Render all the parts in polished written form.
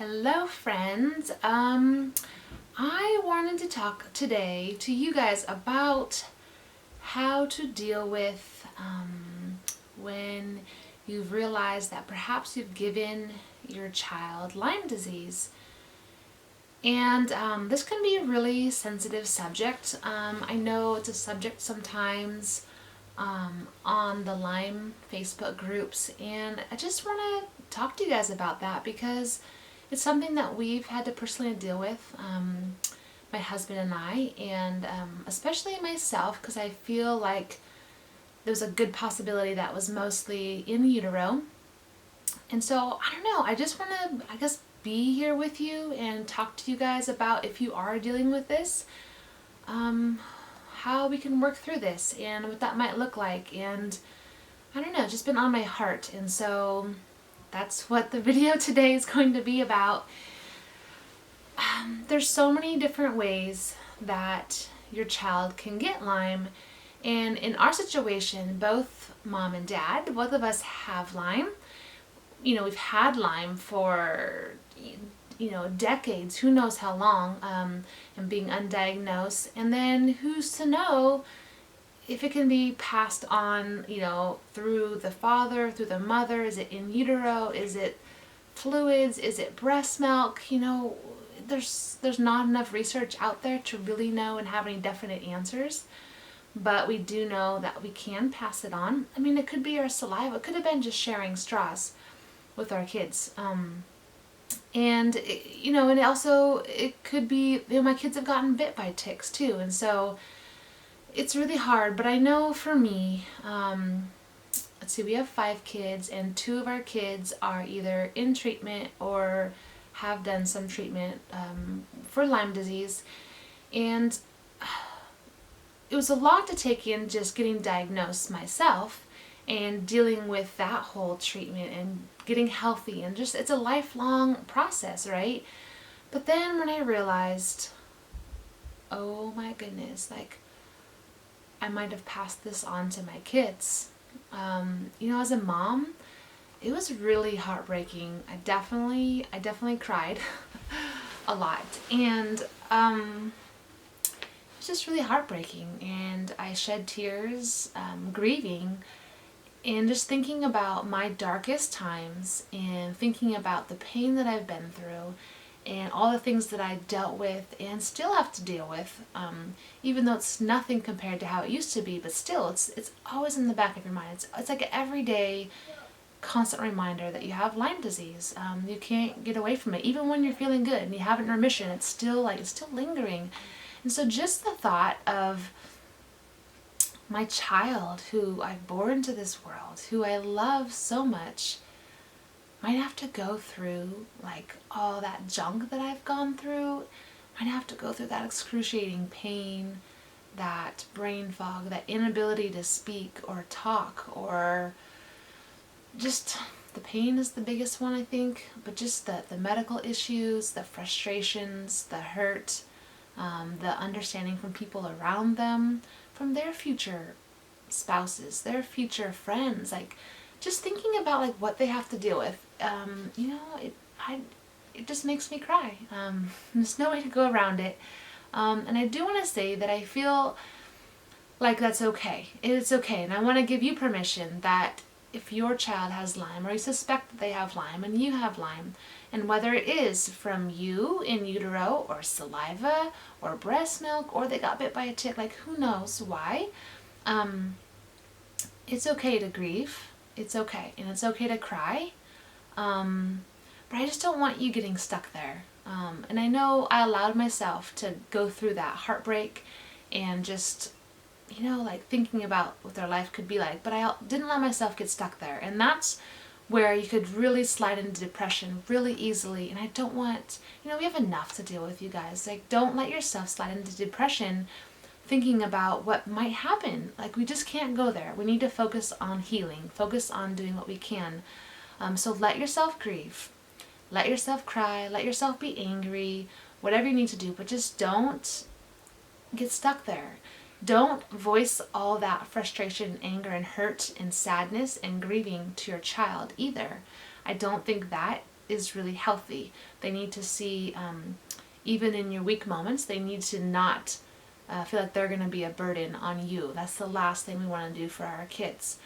Hello friends. I wanted to talk today to you guys about how to deal with when you've realized that perhaps you've given your child Lyme disease. And this can be a really sensitive subject. I know it's a subject sometimes on the Lyme Facebook groups, and I just want to talk to you guys about that because it's something that we've had to personally deal with, my husband and I, and especially myself, because I feel like there's a good possibility that was mostly in utero. And so, I don't know, I just want to, be here with you and talk to you guys about, if you are dealing with this, how we can work through this and what that might look like. And I don't know, it's just been on my heart, and so that's what the video today is going to be about. There's so many different ways that your child can get Lyme, and in our situation, both mom and dad, both of us have Lyme. You know, we've had Lyme for decades, who knows how long, and being undiagnosed, and then who's to know if it can be passed on, through the father, through the mother. Is it in utero? Is it fluids? Is it breast milk? There's not enough research out there to really know and have any definite answers. But we do know that we can pass it on. I mean, it could be our saliva. It could have been just sharing straws with our kids. And it could be, my kids have gotten bit by ticks too. And so it's really hard, but I know for me, let's see, we have 5 kids, and 2 of our kids are either in treatment or have done some treatment for Lyme disease. And it was a lot to take in, just getting diagnosed myself and dealing with that whole treatment and getting healthy, and just, it's a lifelong process, right? But then when I realized, oh my goodness, I might have passed this on to my kids. As a mom, it was really heartbreaking. I definitely cried a lot, and it was just really heartbreaking, and I shed tears, grieving, and just thinking about my darkest times, and thinking about the pain that I've been through, and all the things that I dealt with and still have to deal with, even though it's nothing compared to how it used to be, but still, it's always in the back of your mind. It's like an everyday, constant reminder that you have Lyme disease. You can't get away from it. Even when you're feeling good and you have it in remission, it's still lingering. And so just the thought of my child, who I bore into this world, who I love so much, might have to go through all that junk that I've gone through, might have to go through that excruciating pain, that brain fog, that inability to speak or talk, or just the pain is the biggest one, I think, but just the medical issues, the frustrations, the hurt, the understanding from people around them, from their future spouses, their future friends, just thinking about what they have to deal with. It just makes me cry. There's no way to go around it. And I do want to say that I feel like that's okay. It's okay. And I want to give you permission that if your child has Lyme, or you suspect that they have Lyme and you have Lyme, and whether it is from you in utero, or saliva, or breast milk, or they got bit by a tick, who knows why, it's okay to grieve. It's okay. And it's okay to cry. But I just don't want you getting stuck there. And I know I allowed myself to go through that heartbreak and just, thinking about what their life could be like, but I didn't let myself get stuck there. And that's where you could really slide into depression really easily. And I don't want, we have enough to deal with, you guys. Don't let yourself slide into depression thinking about what might happen. We just can't go there. We need to focus on healing, focus on doing what we can. So let yourself grieve, let yourself cry, let yourself be angry, whatever you need to do, but just don't get stuck there. Don't voice all that frustration, anger, and hurt, and sadness, and grieving to your child either. I don't think that is really healthy. They need to see, even in your weak moments, they need to not feel like they're going to be a burden on you. That's the last thing we want to do for our kids.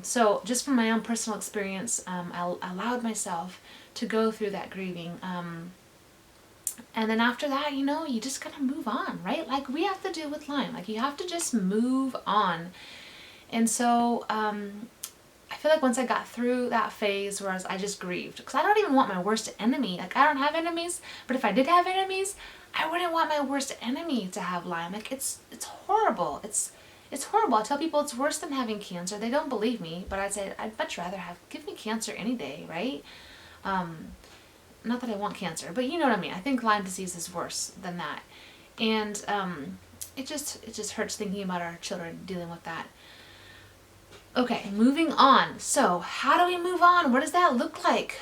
So just from my own personal experience, I allowed myself to go through that grieving. And then after that, you just gotta move on, right? Like we have to do with Lyme. Like you have to just move on. And so I feel like once I got through that phase where I just grieved, because I don't even want my worst enemy. Like I don't have enemies, but if I did have enemies, I wouldn't want my worst enemy to have Lyme. Like it's horrible. It's horrible. I tell people it's worse than having cancer. They don't believe me, but I say I'd much rather give me cancer any day, right? Not that I want cancer, but you know what I mean. I think Lyme disease is worse than that. And it just hurts thinking about our children dealing with that. Okay, moving on. So how do we move on? What does that look like?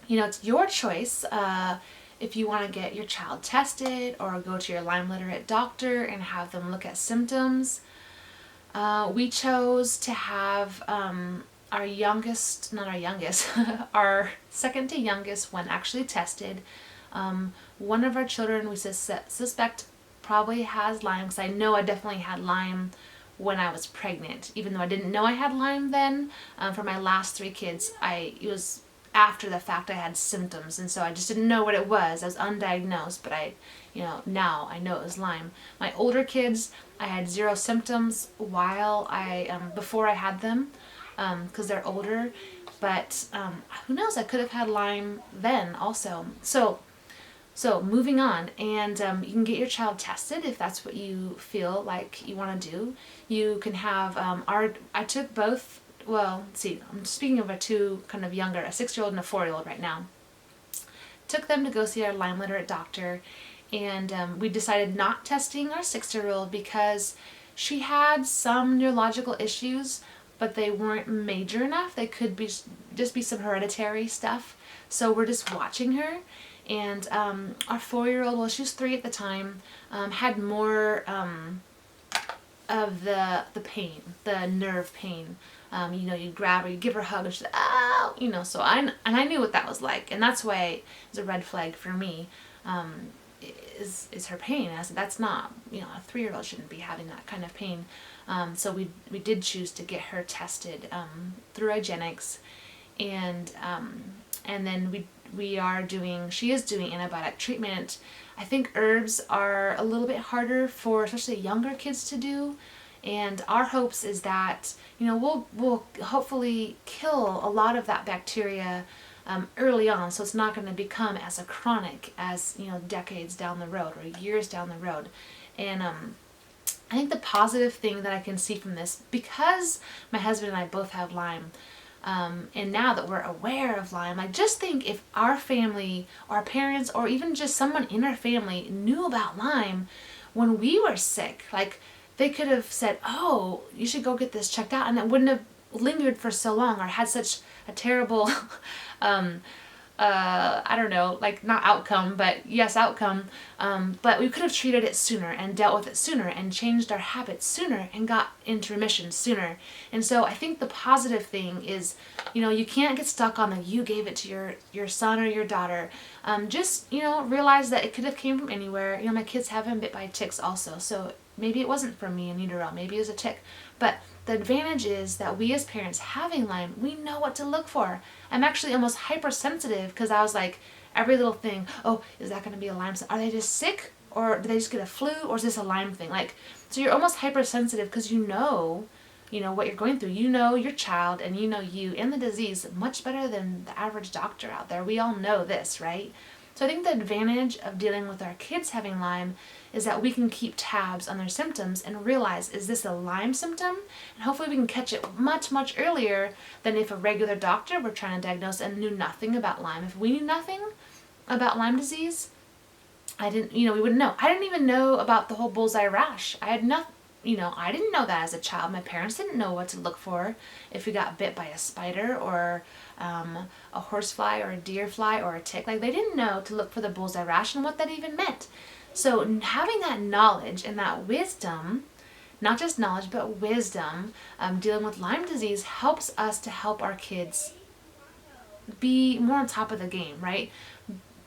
It's your choice if you want to get your child tested or go to your Lyme literate doctor and have them look at symptoms. We chose to have our youngest, not our youngest, our second to youngest one actually tested. One of our children we suspect probably has Lyme, because I know I definitely had Lyme when I was pregnant, even though I didn't know I had Lyme then. For my last 3 kids, it was after the fact I had symptoms, and so I just didn't know what it was. I was undiagnosed, but now I know it was Lyme. My older kids, I had 0 symptoms before I had them, because they're older, but who knows, I could have had Lyme then also. So moving on, and you can get your child tested if that's what you feel like you want to do. You can have, I took both, well, let's see, I'm speaking of 2 kind of younger, a 6-year-old and a 4-year-old right now. Took them to go see our Lyme literate doctor, and we decided not testing our 6-year-old because she had some neurological issues, but they weren't major enough. They could just be some hereditary stuff. So we're just watching her. And our 4-year-old, well, she was 3 at the time, had more of the pain, the nerve pain. You grab her, you give her a hug, and she's like, ow, so I knew what that was like. And that's why it was a red flag for me, is her pain. And I said, that's not, a 3-year-old shouldn't be having that kind of pain. So we did choose to get her tested through Igenics, and then she is doing antibiotic treatment. I think herbs are a little bit harder for especially younger kids to do, and our hopes is that we'll hopefully kill a lot of that bacteria early on, so it's not going to become as a chronic as decades down the road or years down the road. And I think the positive thing that I can see from this, because my husband and I both have Lyme, and now that we're aware of Lyme, I just think if our family, or our parents, or even just someone in our family knew about Lyme when we were sick, like they could have said, oh, you should go get this checked out, and it wouldn't have lingered for so long or had such a terrible I don't know, like not outcome, but yes, outcome. But we could have treated it sooner and dealt with it sooner and changed our habits sooner and got into remission sooner. And so I think the positive thing is, you can't get stuck on that you gave it to your son or your daughter. Just, realize that it could have came from anywhere. My kids have been bit by ticks also, so maybe it wasn't from me in utero, maybe it was a tick. But the advantage is that we as parents having Lyme, we know what to look for. I'm actually almost hypersensitive because I was like, every little thing, oh, is that going to be a Lyme? Are they just sick? Or did they just get a flu? Or is this a Lyme thing? So you're almost hypersensitive because you know what you're going through. You know your child, and you and the disease much better than the average doctor out there. We all know this, right? So I think the advantage of dealing with our kids having Lyme is that we can keep tabs on their symptoms and realize, is this a Lyme symptom? And hopefully we can catch it much, much earlier than if a regular doctor were trying to diagnose and knew nothing about Lyme. If we knew nothing about Lyme disease, we wouldn't know. I didn't even know about the whole bullseye rash. I had nothing. I didn't know that as a child. My parents didn't know what to look for if we got bit by a spider or a horsefly or a deer fly or a tick. They didn't know to look for the bullseye rash and what that even meant. So having that knowledge and that wisdom, not just knowledge, but wisdom, dealing with Lyme disease helps us to help our kids be more on top of the game, right?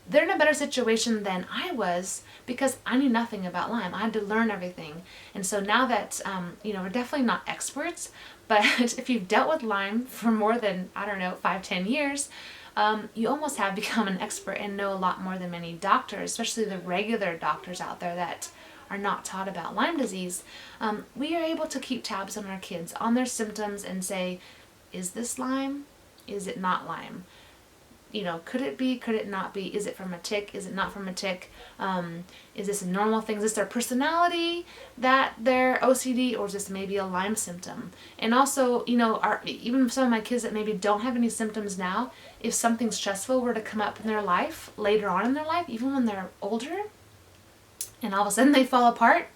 They're in a better situation than I was because I knew nothing about Lyme. I had to learn everything. And so now that, we're definitely not experts, but if you've dealt with Lyme for more than, 5-10 years, you almost have become an expert and know a lot more than many doctors, especially the regular doctors out there that are not taught about Lyme disease. We are able to keep tabs on our kids, on their symptoms, and say, is this Lyme? Is it not Lyme? Could it be, could it not be? Is it from a tick? Is it not from a tick? Is this a normal thing? Is this their personality that they're OCD, or is this maybe a Lyme symptom? And also, even some of my kids that maybe don't have any symptoms now, if something stressful were to come up in their life later on in their life, even when they're older, and all of a sudden they fall apart,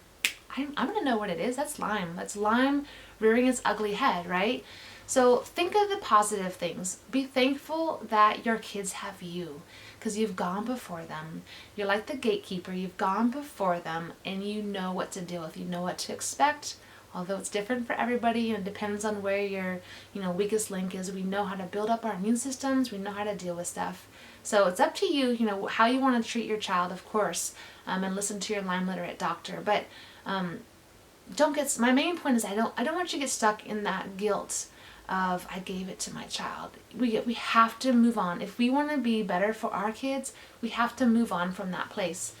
I'm going to know what it is. That's Lyme. That's Lyme rearing its ugly head, right? So think of the positive things. Be thankful that your kids have you, because you've gone before them. You're like the gatekeeper. You've gone before them, and you know what to deal with. You know what to expect. Although it's different for everybody, and it depends on where your weakest link is. We know how to build up our immune systems. We know how to deal with stuff. So it's up to you, how you want to treat your child, of course, and listen to your Lyme literate doctor. But my main point is I don't want you to get stuck in that guilt of I gave it to my child. We have to move on. If we want to be better for our kids, we have to move on from that place.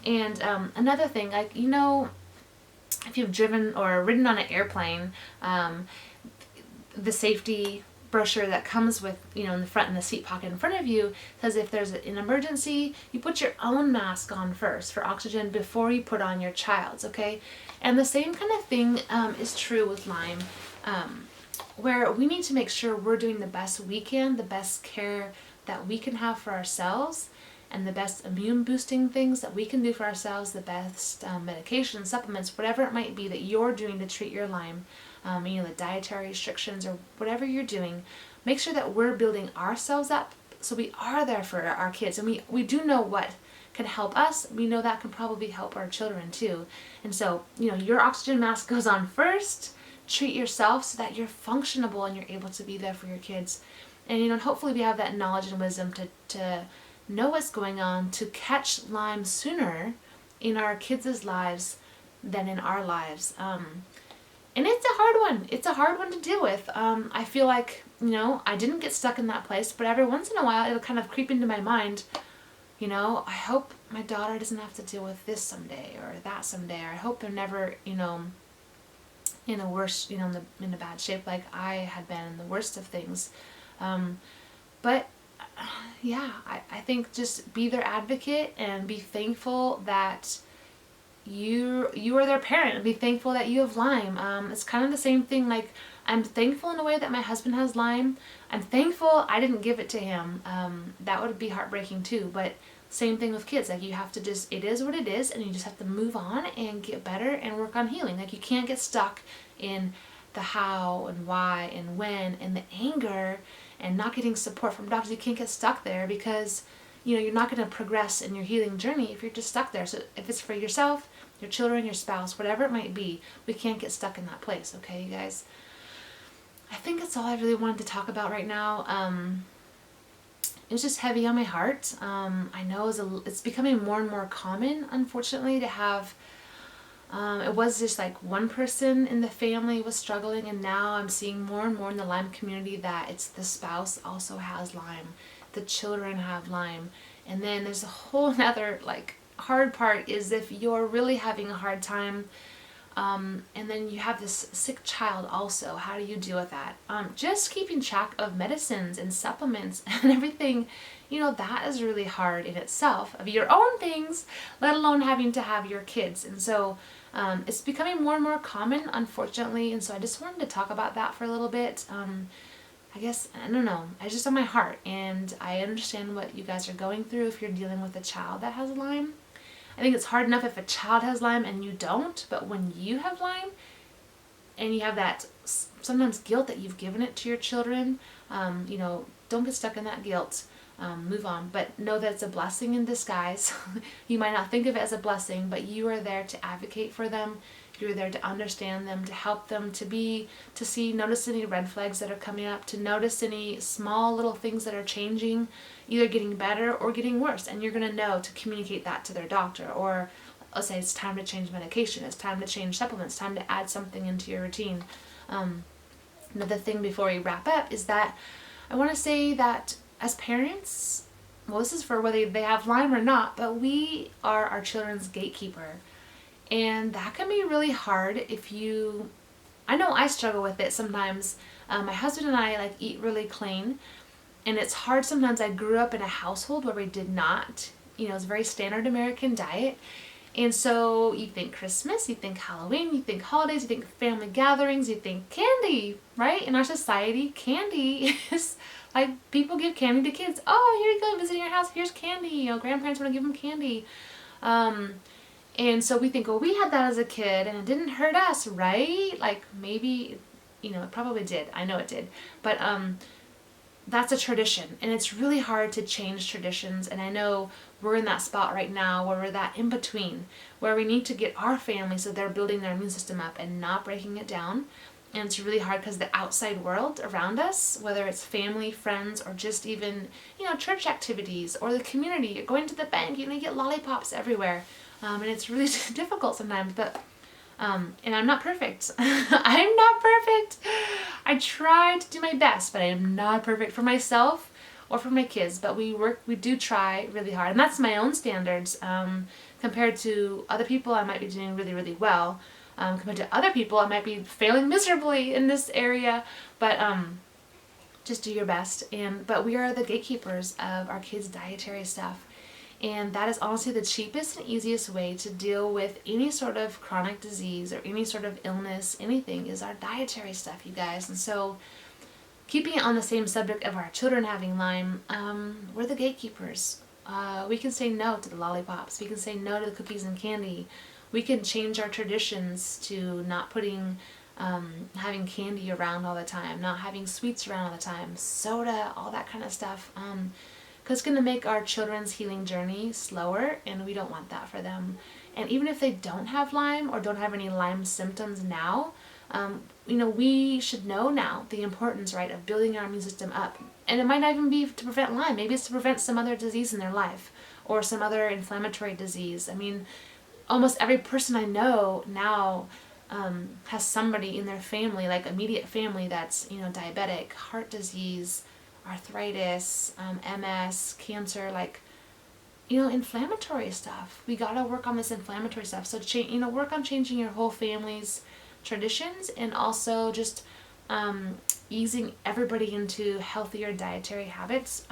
And another thing, if you've driven or ridden on an airplane, the safety brochure that comes with, in the front, in the seat pocket in front of you, says if there's an emergency, you put your own mask on first for oxygen before you put on your child's, okay? And the same kind of thing is true with Lyme, where we need to make sure we're doing the best we can, the best care that we can have for ourselves, and the best immune boosting things that we can do for ourselves, the best medication, supplements, whatever it might be that you're doing to treat your Lyme, the dietary restrictions or whatever you're doing. Make sure that we're building ourselves up so we are there for our kids, and we do know what can help us. We know that can probably help our children too. And so, your oxygen mask goes on first. Treat yourself so that you're functionable and you're able to be there for your kids. And hopefully we have that knowledge and wisdom to know what's going on, to catch Lyme sooner in our kids' lives than in our lives. And it's a hard one. It's a hard one to deal with. I feel like, I didn't get stuck in that place, but every once in a while it'll kind of creep into my mind. I hope my daughter doesn't have to deal with this someday or that someday. Or I hope they're never, in a worse, in a bad shape like I had been in the worst of things. But I think just be their advocate and be thankful that you are their parent, and be thankful that you have Lyme. It's kind of the same thing. Like, I'm thankful in a way that my husband has Lyme. I'm thankful I didn't give it to him. That would be heartbreaking too. But same thing with kids. Like, you have to it is what it is, and you just have to move on and get better and work on healing. Like, you can't get stuck in the how and why and when and the anger and not getting support from doctors. You can't get stuck there because, you're not going to progress in your healing journey if you're just stuck there. So if it's for yourself, your children, your spouse, whatever it might be, we can't get stuck in that place. Okay, you guys? I think that's all I really wanted to talk about right now. It was just heavy on my heart. I know it's becoming more and more common, unfortunately, to have, it was just like one person in the family was struggling, and now I'm seeing more and more in the Lyme community that it's the spouse also has Lyme, the children have Lyme, and then there's a whole other hard part is if you're really having a hard time, and then you have this sick child also. How do you deal with that? Just keeping track of medicines and supplements and everything, that is really hard in itself, of your own things, let alone having to have your kids. And so it's becoming more and more common, unfortunately, and so I just wanted to talk about that for a little bit. I guess, I don't know, it's just on my heart, and I understand what you guys are going through if you're dealing with a child that has Lyme. I think it's hard enough if a child has Lyme and you don't, but when you have Lyme and you have that sometimes guilt that you've given it to your children, don't get stuck in that guilt. Move on, but know that it's a blessing in disguise. You might not think of it as a blessing, but you are there to advocate for them. You're there to understand them, to help them, notice any red flags that are coming up, to notice any small little things that are changing, either getting better or getting worse. And you're going to know to communicate that to their doctor, or let's say it's time to change medication, it's time to change supplements, time to add something into your routine. Another thing before we wrap up is that I want to say that as parents, well, this is for whether they have Lyme or not, but we are our children's gatekeeper. And that can be really hard I know I struggle with it sometimes. My husband and I eat really clean, and it's hard sometimes. I grew up in a household where we did not, it's a very standard American diet. And so you think Christmas, you think Halloween, you think holidays, you think family gatherings, you think candy, right? In our society, candy is people give candy to kids. Oh, here you go, visit your house, here's candy. Grandparents want to give them candy. And so we think, well, we had that as a kid and it didn't hurt us, right? Maybe, it probably did. I know it did. But that's a tradition, and it's really hard to change traditions. And I know we're in that spot right now where we're that in between, where we need to get our family so they're building their immune system up and not breaking it down. And it's really hard because the outside world around us, whether it's family, friends, or just even, church activities or the community, you're going to the bank, you get lollipops everywhere. And it's really difficult sometimes, but, and I'm not perfect. I'm not perfect. I try to do my best, but I am not perfect for myself or for my kids, but we do try really hard. And that's my own standards. Compared to other people, I might be doing really, really well. Compared to other people, I might be failing miserably in this area, but, just do your best. But we are the gatekeepers of our kids' dietary stuff. And that is honestly the cheapest and easiest way to deal with any sort of chronic disease or any sort of illness, anything, is our dietary stuff, you guys. And so, keeping it on the same subject of our children having Lyme, we're the gatekeepers. We can say no to the lollipops. We can say no to the cookies and candy. We can change our traditions to not putting, having candy around all the time, not having sweets around all the time, soda, all that kind of stuff. Because it's going to make our children's healing journey slower, and we don't want that for them. And even if they don't have Lyme or don't have any Lyme symptoms now, we should know now the importance, right, of building our immune system up. And it might not even be to prevent Lyme. Maybe it's to prevent some other disease in their life or some other inflammatory disease. I mean, almost every person I know now has somebody in their family, immediate family, that's, diabetic, heart disease, arthritis, MS, cancer, inflammatory stuff. We gotta work on this inflammatory stuff. So, work on changing your whole family's traditions, and also just easing everybody into healthier dietary habits.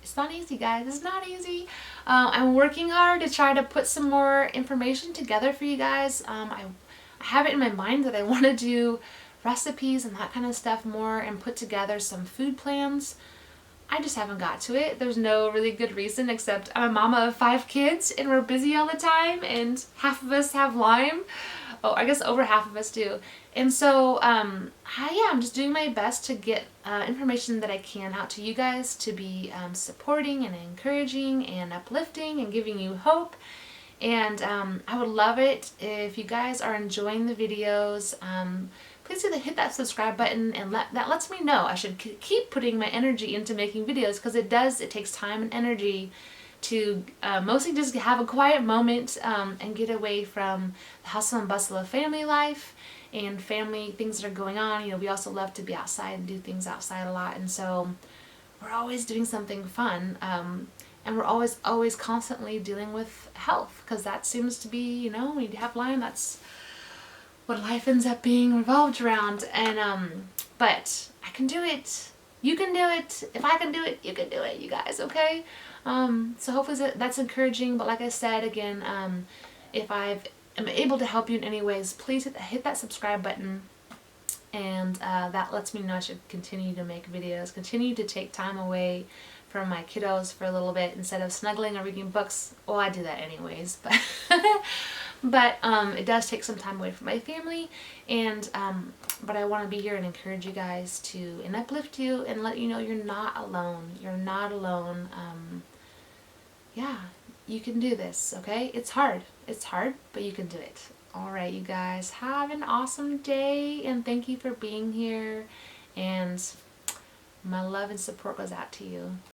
It's not easy, guys. It's not easy. I'm working hard to try to put some more information together for you guys. I have it in my mind that I want to do recipes and that kind of stuff more, and put together some food plans. I just haven't got to it. There's no really good reason, except I'm a mama of 5 kids and we're busy all the time, and half of us have Lyme. Oh, I guess over half of us do. And so, I'm just doing my best to get information that I can out to you guys, to be supporting and encouraging and uplifting and giving you hope. And I would love it if you guys are enjoying the videos. Please hit that subscribe button, and that lets me know I should keep putting my energy into making videos, because it takes time and energy to mostly just have a quiet moment and get away from the hustle and bustle of family life and family things that are going on. We also love to be outside and do things outside a lot, and so we're always doing something fun, and we're always constantly dealing with health, because that seems to be, when you have Lyme, that's what life ends up being revolved around. And but I can do it. You can do it. If I can do it, you can do it, you guys, okay? So hopefully that's encouraging. But like I said, again, if I am able to help you in any ways, please hit that subscribe button. And that lets me know I should continue to make videos, continue to take time away from my kiddos for a little bit instead of snuggling or reading books. Well, I do that anyways, but but it does take some time away from my family. And but I want to be here and encourage you guys and uplift you and let you know you're not alone. You're not alone. Yeah, you can do this, okay? It's hard, but you can do it. All right, you guys, have an awesome day, and thank you for being here. And my love and support goes out to you.